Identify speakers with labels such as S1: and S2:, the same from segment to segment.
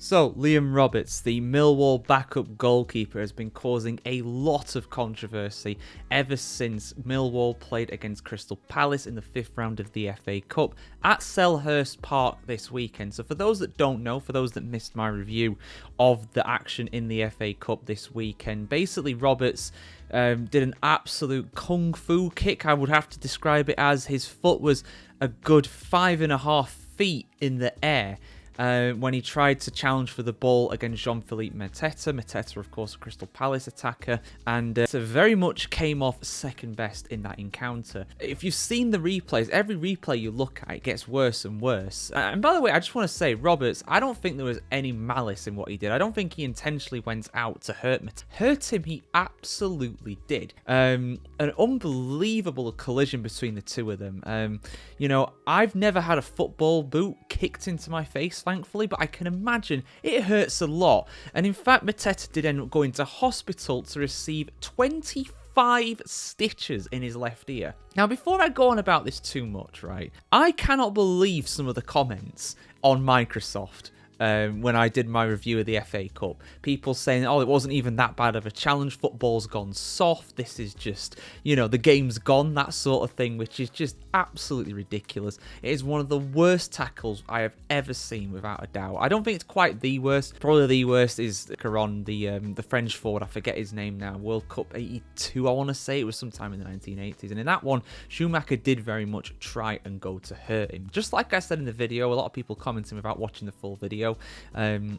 S1: So, Liam Roberts, the Millwall backup goalkeeper, has been causing a lot of controversy ever since Millwall played against Crystal Palace in the 5th round of the FA Cup at Selhurst Park this weekend. So for those that don't know, for those that missed my review of the action in the FA Cup this weekend, basically Roberts did an absolute kung fu kick, I would have to describe it as. His foot was a good 5.5 feet in the air when he tried to challenge for the ball against Jean-Philippe Mateta. Mateta, of course, a Crystal Palace attacker, and so very much came off second best in that encounter. If you've seen the replays, every replay you look at, it gets worse and worse. And by the way, I just want to say, Roberts, I don't think there was any malice in what he did. I don't think he intentionally went out to hurt Mateta. Hurt him, he absolutely did. An unbelievable collision between the two of them. You know, I've never had a football boot kicked into my face, thankfully, but I can imagine it hurts a lot. And in fact, Mateta did end up going to hospital to receive 25 stitches in his left ear. Now, before I go on about this too much, right, I cannot believe some of the comments on Microsoft when I did my review of the FA Cup. People saying, oh, it wasn't even that bad of a challenge, football's gone soft, this is just, you know, the game's gone, that sort of thing, which is just absolutely ridiculous. It is one of the worst tackles I have ever seen, without a doubt. I don't think it's quite the worst. Probably the worst is Caron, the French forward, I forget his name now, World Cup 82, I want to say. It was sometime in the 1980s. And in that one, Schumacher did very much try and go to hurt him. Just like I said in the video, a lot of people commenting without watching the full video.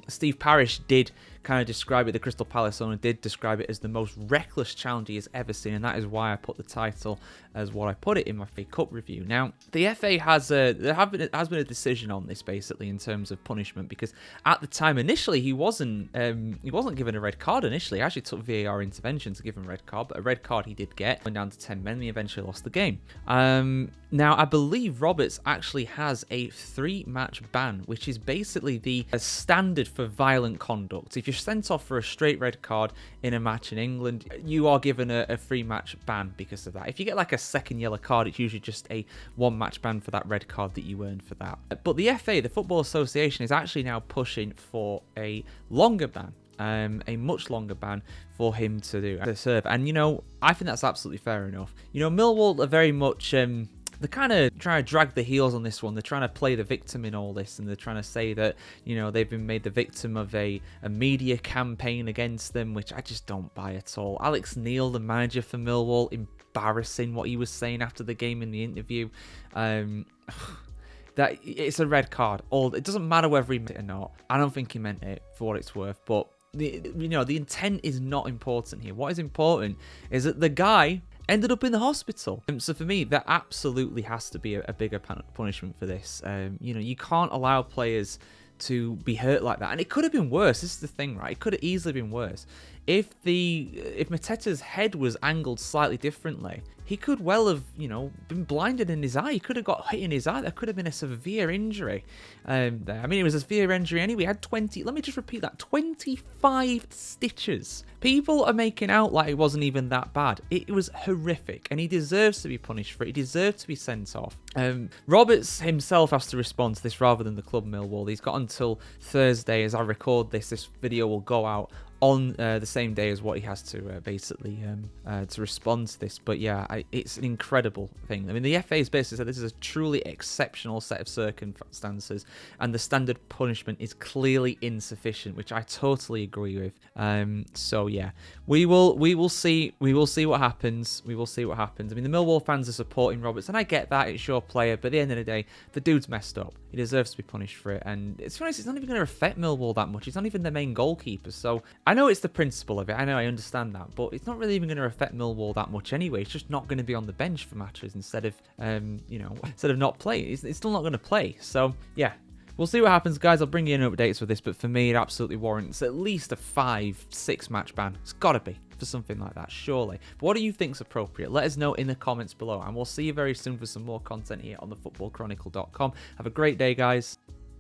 S1: Steve Parish did kind of describe it, the Crystal Palace owner did describe it as the most reckless challenge he has ever seen, and that is why I put the title as what I put it in my FA Cup review. Now, the FA has been a decision on this, basically, in terms of punishment, because at the time, initially, he wasn't given a red card initially. He actually took VAR intervention to give him a red card, but a red card he did get, went down to 10 men, and he eventually lost the game. Now, I believe Roberts actually has a 3-match ban, which is basically the standard for violent conduct. If you're sent off for a straight red card in a match in England, you are given a 3-match ban because of that. If you get like a second yellow card, it's usually just a 1-match ban for that red card that you earned for that. But the FA, the Football Association, is actually now pushing for a longer ban. A much longer ban for him to serve. And, you know, I think that's absolutely fair enough. You know, Millwall are very much... they're kind of trying to drag the heels on this one. They're trying to play the victim in all this, and they're trying to say that, you know, they've been made the victim of a media campaign against them, which I just don't buy at all. Alex Neil, the manager for Millwall, embarrassing what he was saying after the game in the interview. That it's a red card. It doesn't matter whether he meant it or not. I don't think he meant it, for what it's worth, but the intent is not important here. What is important is that the guy ended up in the hospital. So for me, there absolutely has to be a bigger punishment for this. You know, you can't allow players to be hurt like that. And it could have been worse. This is the thing, right? It could have easily been worse. If Mateta's head was angled slightly differently, he could well have, you know, been blinded in his eye. He could have got hit in his eye. There could have been a severe injury there. I mean, it was a severe injury anyway. He had 20, let me just repeat that, 25 stitches. People are making out like it wasn't even that bad. It was horrific, and he deserves to be punished for it. He deserves to be sent off. Roberts himself has to respond to this rather than the club Millwall. He's got until Thursday. As I record this, this video will go out on the same day as what he has to basically to respond to this. But yeah, it's an incredible thing. I mean, the FA has basically said this is a truly exceptional set of circumstances, and the standard punishment is clearly insufficient, which I totally agree with. So yeah, we will see what happens. We will see what happens. I mean, the Millwall fans are supporting Roberts, and I get that, it's your player, but at the end of the day, the dude's messed up. He deserves to be punished for it, and to be honest, it's not even going to affect Millwall that much. He's not even the main goalkeeper, so I know it's the principle of it. I understand that, but it's not really even going to affect Millwall that much anyway. It's just not going to be on the bench for matches instead of, instead of not playing. It's still not going to play. So yeah, we'll see what happens, guys. I'll bring you in updates with this, but for me, it absolutely warrants at least a 5-6 match ban. It's got to be for something like that, surely. But what do you think's appropriate? Let us know in the comments below, and we'll see you very soon for some more content here on thefootballchronicle.com. Have a great day, guys.